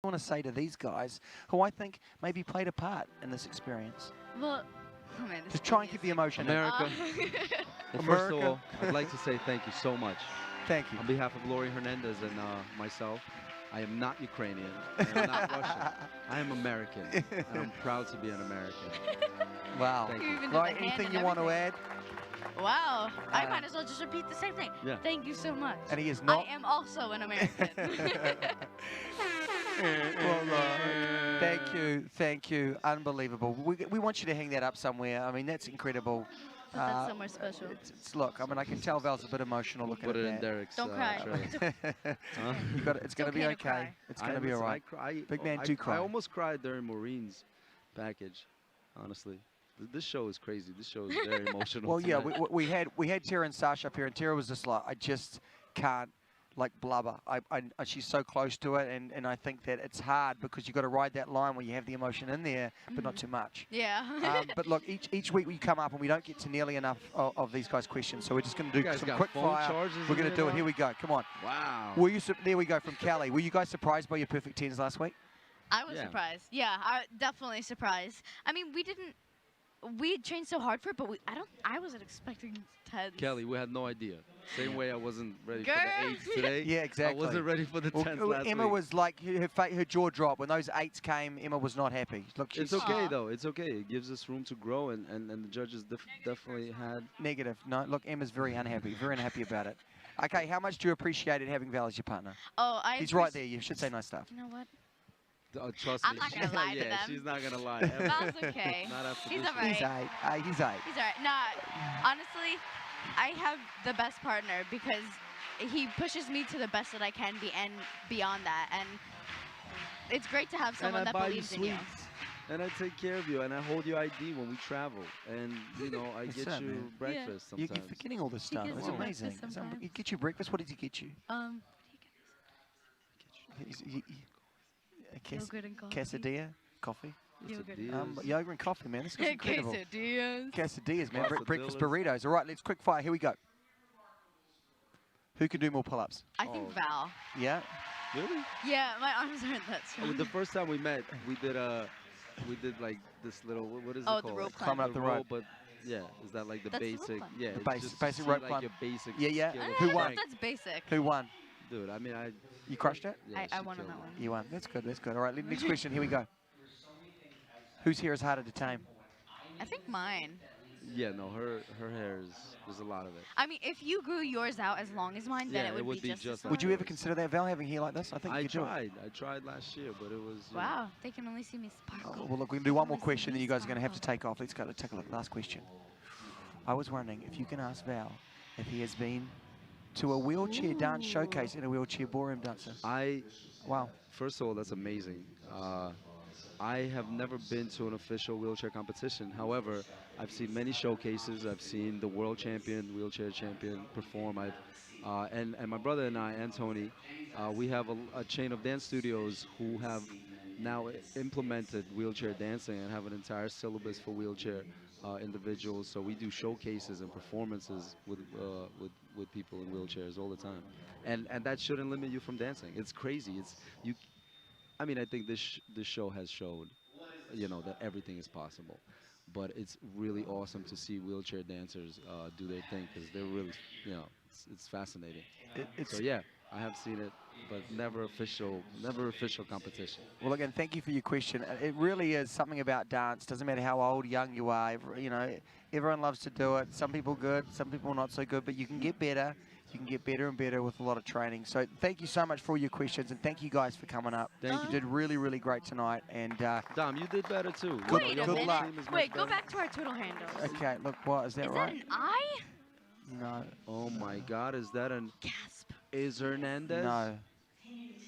want to say to these guys who I think maybe played a part in this experience? Well, oh man, Just try and keep the emotion in. America. Well, first of all, I'd like to say thank you so much. Thank you. On behalf of Lori Hernandez and myself, I am not Ukrainian. I am not Russian. I am American, and I'm proud to be an American. Wow. Thank You you. even did the Right, hand anything and you want to add? Wow, I might as well just repeat the same thing. Yeah. Thank you so much. And he is not. I am also an American. Well, thank you, unbelievable. We want you to hang that up somewhere. I mean, that's incredible. Put that somewhere special. Look, I mean, I can tell Val's a bit emotional looking Put at it in that. Derek's Don't cry. trailer. Huh? You got it. It's going to be okay to okay. cry. It's going to be all right. Big man, do I cry. almost cried during Maureen's package, honestly. This show is crazy. This show is very emotional. Well, yeah, tonight. we had Tara and Sasha up here, and Tara was just like, I just can't like blubber. She's so close to it, and I think that it's hard because you've got to ride that line where you have the emotion in there, but not too much. Yeah. But look, each week we come up and we don't get to nearly enough of these guys' questions, so we're just going to You do guys some got quick phone fire. charges We're in going to there do it. now? Here we go. Come on. Wow. There we go from Callie. Were you guys surprised by your perfect tens last week? I was Yeah. surprised. Yeah, definitely surprised. I mean, we had trained so hard for it, but I wasn't expecting 10s. Kelly, we had no idea. Same way I wasn't ready Girl. for the 8s today. Yeah, exactly. I wasn't ready for the 10s last Emma week. was like, her jaw dropped. When those 8s came, Emma was not happy. Look, she's It's okay, Aw. though. It's okay. It gives us room to grow, and the judges definitely had... negative. No, look, Emma's very unhappy about it. Okay, how much do you appreciate it having Val as your partner? Oh, He's right there. You should say nice stuff. You know what? trust I'm me. not gonna lie to yeah, them. she's not going to lie. ever. Val's okay. Not after He's this all one. right. He's 8. He's 8. He's alright. Nah, honestly, I have the best partner because he pushes me to the best that I can be and beyond that. And it's great to have someone And I that buy you believes in you. sweets. And I take care of you, and I hold your ID when we travel. And, you know, I What's get that, you man? breakfast You're sometimes. forgetting all this stuff. gets It's me amazing. breakfast sometimes. He get you breakfast. What did he get you? Yogurt and coffee. Quesadilla, coffee. Yogurt. Yogurt and coffee, man. This is incredible. Quesadillas. Quesadillas, man. Breakfast Quesadillas. burritos. All right, let's quick fire. Here we go. Who can do more pull-ups? I think Oh. Val. Yeah. Really? Yeah, my arms aren't that strong. The first time we met, we did like this little, what is it Oh, the called? rope climb. Climbing up the rope. But yeah, is that like the That's the rope basic? climb. Yeah, The it's basic- just basic see, rope like climb. your basic. Yeah, yeah. skill of Who I won? thought that's basic. Who won? Dude, I mean, You crushed it? yeah, I she won on killed that it. one. You won. That's good. That's good. All right, next question. Here we go. Whose hair is harder to tame? I think mine. Yeah, no, her hair is, there's a lot of it. I mean, if you grew yours out as long as mine, then Yeah, it would be just as like Would you long. ever consider that, Val, having hair like this? I think I you could do it. tried last year, but it was. you know, Wow, they can only see me sparkle. Oh, well, look, we can do one more question, then you guys are going to have to take off. Let's go to take a look. Last question. I was wondering if you can ask Val if he has been to a wheelchair dance showcase in a wheelchair ballroom dancer. Wow. First of all, that's amazing. I have never been to an official wheelchair competition. However, I've seen many showcases. I've seen the world champion, wheelchair champion perform. And my brother and I, Tony, we have a chain of dance studios who have now implemented wheelchair dancing and have an entire syllabus for wheelchair individuals. So we do showcases and performances with people in wheelchairs all the time. And that shouldn't limit you from dancing. It's crazy. I mean, I think this show has showed, you know, that everything is possible. But it's really awesome to see wheelchair dancers do their thing because they're really, you know, it's fascinating. So yeah, I have seen it, but never official competition. Well, again, thank you for your question. It really is something about dance. Doesn't matter how old, young you are. You know, everyone loves to do it. Some people good, some people not so good, but you can get better. You can get better and better with a lot of training. So thank you so much for all your questions, and thank you guys for coming up. Thank you you. did really, really great tonight. And Dom, you did better too. Good- Wait good a minute. luck. Wait, go back to our Twitter handles. okay, look, what is that Is right? that an I? No, Oh my God, is that an Gasp. Is Hernandez? no.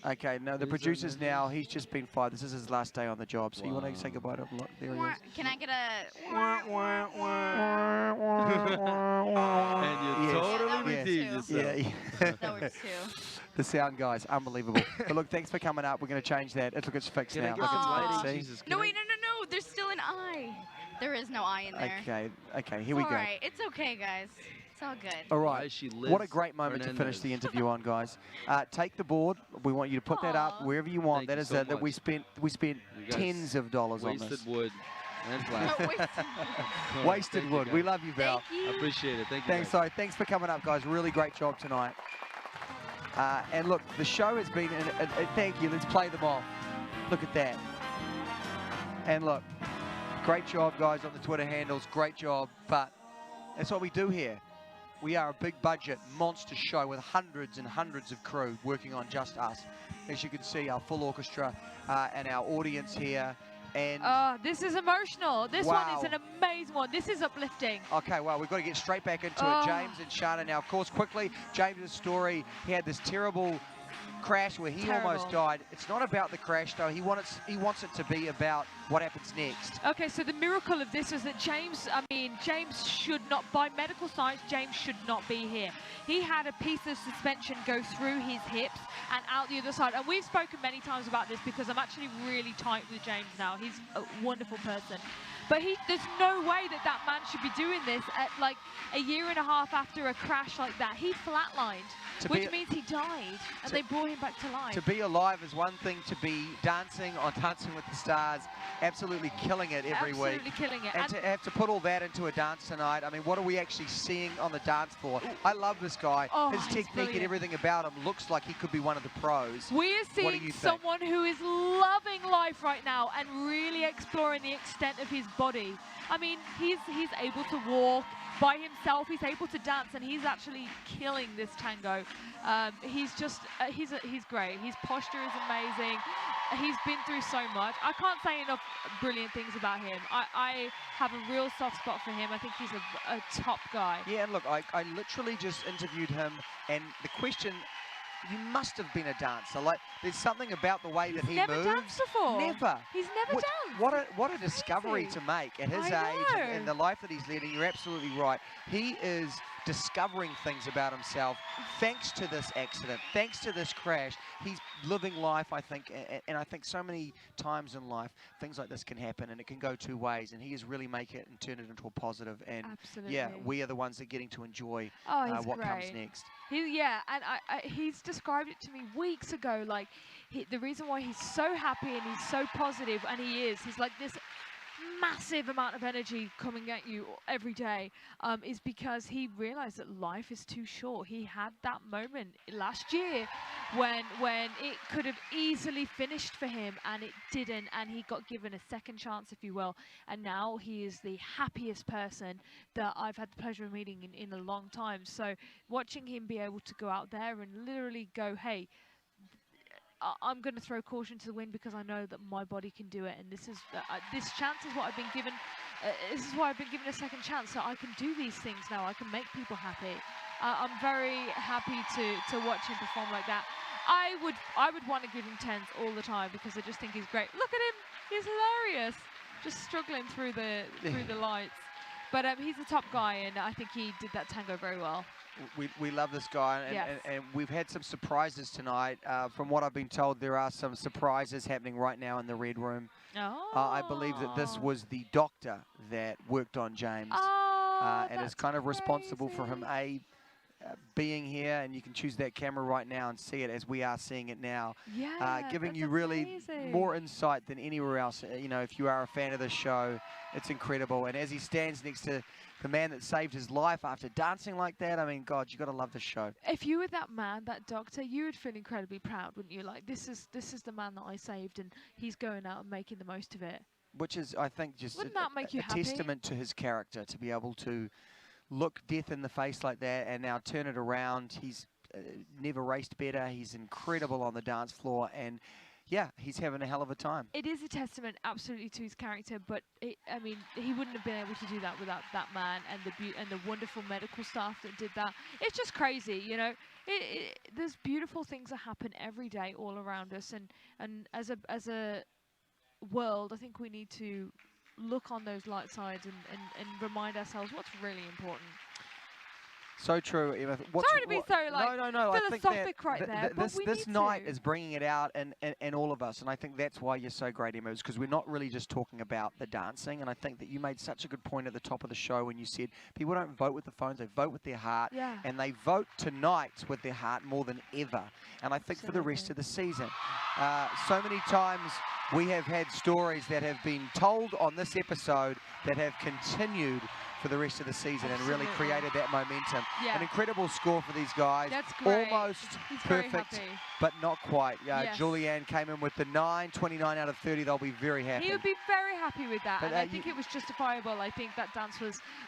Okay, no, the Is producer's Hernandez? now. He's just been fired. This is his last day on the job. So you want to say Wow. goodbye to him? Look, there he Wah. is. Can I get a? And you Yes. totally Yeah, that redeemed works yourself. Yeah, That works too. the sound guys, unbelievable. But look, thanks for coming up. We're going to change that. Look, it's fixed Can I now. get Look, some it's Aw. fixed. lighting? See? Jesus, No, can wait, no. There's still an I. There is no I in there. Okay, here It's we all go. right. It's okay, guys. It's all good. All Why right. she What a lives great moment to finish the Hernandez. interview on, guys. Take the board. We want you to put that up Aw. wherever you want. Thank That you is so that we much. spent You guys tens of dollars on this. Wasted wood and plastic. Wasted. All right, Wasted thank you, wood. We guys. love you, Val. Thank you. I appreciate it. Thank you. Thanks, guys. sorry. Thanks for coming up, guys. Really great job tonight. And look, the show has been. Thank you. Let's play them off. Look at that. And look, great job, guys, on the Twitter handles. Great job. But that's what we do here. We are a big budget monster show with hundreds and hundreds of crew working on just us. As you can see, our full orchestra and our audience here. And Oh, this is emotional. This one is Wow. an amazing one. This is uplifting. okay, well, we've got to get straight back into Oh. it. James and Shana now, of course, quickly. James's story, he had this terrible crash where he almost Terrible. died. It's not about the crash, though. He wants it to be about what happens next. Okay, so the miracle of this is that James should not, by medical science, James should not be here. He had a piece of suspension go through his hips and out the other side. And we've spoken many times about this because I'm actually really tight with James now. He's a wonderful person. But there's no way that that man should be doing this at like a year and a half after a crash like that. He flatlined, To which be- means he died, and to- they brought him back to life. To be alive is one thing. To be dancing on Dancing with the Stars, absolutely killing it every Absolutely week. killing it. And to have to put all that into a dance tonight, I mean, what are we actually seeing on the dance floor? I love this guy. Oh, His he's technique and brilliant. everything about him looks like he could be one of the pros. We are What do seeing you think? someone who is loving life right now and really exploring the extent of his body. I mean, he's able to walk by himself. He's able to dance, and he's actually killing this tango. He's just he's great. His posture is amazing. He's been through so much. I can't say enough brilliant things about him. I have a real soft spot for him. I think he's a top guy. Yeah, and look, I literally just interviewed him, and the question, you must have been a dancer. Like, there's something about the way that he Never moves. danced before. Never. He's never danced. What a discovery crazy. to make at his I age and know. the life that he's leading. You're absolutely right. He is discovering things about himself thanks to this accident, thanks to this crash. He's living life, I think, and I think so many times in life things like this can happen, and it can go two ways, and he is really make it and turn it into a positive. And Absolutely. yeah, we are the ones that are getting to enjoy Oh, he's what comes great. next. Yeah, and he's described it to me weeks ago. Like, the reason why he's so happy and he's so positive, and he's like this massive amount of energy coming at you every day, is because he realized that life is too short. He had that moment last year when it could have easily finished for him, and it didn't, and he got given a second chance, if you will, and now he is the happiest person that I've had the pleasure of meeting in a long time. So watching him be able to go out there and literally go, hey, I'm going to throw caution to the wind because I know that my body can do it, and this chance is what I've been given. This is why I've been given a second chance, so I can do these things now. I can make people happy. I'm very happy to watch him perform like that. I would want to give him 10s all the time because I just think he's great. Look at him, he's hilarious, just struggling through the lights. But he's a top guy, and I think he did that tango very well. We love this guy, and, Yes. and we've had some surprises tonight. From what I've been told, there are some surprises happening right now in the Red Room. Oh. I believe that this was the doctor that worked on James, Oh, and is that's kind of responsible for him crazy. being here, and you can choose that camera right now and see it as we are seeing it now, Yeah, giving that's you really amazing. more insight than anywhere else. You know, if you are a fan of this show, it's incredible. And as he stands next to the man that saved his life after dancing like that, I mean, God, you got to love this show. If you were that man, that doctor, you would feel incredibly proud, wouldn't you? Like, this is the man that I saved, and he's going out and making the most of it. Which is, I think, just Wouldn't that make you a happy? testament to his character, to be able to look death in the face like that and now turn it around. He's never raced better. He's incredible on the dance floor, and yeah, he's having a hell of a time. It is a testament, absolutely, to his character, but I mean, he wouldn't have been able to do that without that man and the wonderful medical staff that did that. It's just crazy, you know. There's beautiful things that happen every day all around us, and as a world, I think we need to look on those light sides and remind ourselves what's really important. So true, Emma. Sorry to be so, like, no. I think philosophic that right there, but we this need night to. is bringing it out in all of us, and I think that's why you're so great, Emma, because we're not really just talking about the dancing. And I think that you made such a good point at the top of the show when you said people don't vote with the phones, they vote with their heart, Yeah. and they vote tonight with their heart more than ever. And I think for the rest of the season, so many times we have had stories that have been told on this episode that have continued for the rest of the season and really Absolutely. created that momentum. Yeah. An incredible score for these guys. That's great. Almost He's very perfect, happy. but not quite. Yes. Julianne came in with the 9, 29 out of 30. They'll be very happy. He would be very happy with that, But, and I think it was justifiable. I think that dance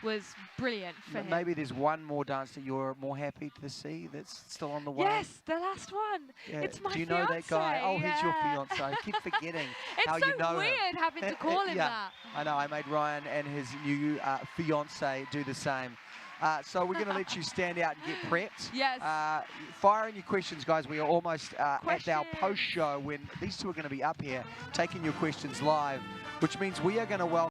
was brilliant for him. Maybe there's one more dance that you're more happy to see that's still on the way. Yes, the last one. Yeah. It's my Do you know that guy? fiancé, Oh, he's your yeah. fiance. I keep forgetting It's how so you know weird him. having to call him Yeah. that. I know, I made Ryan and his new fiance do the same. So we're going to let you stand out and get prepped. Yes. Fire in your questions, guys. We are almost at our Questions. post show when these two are going to be up here taking your questions live, which means we are going to welcome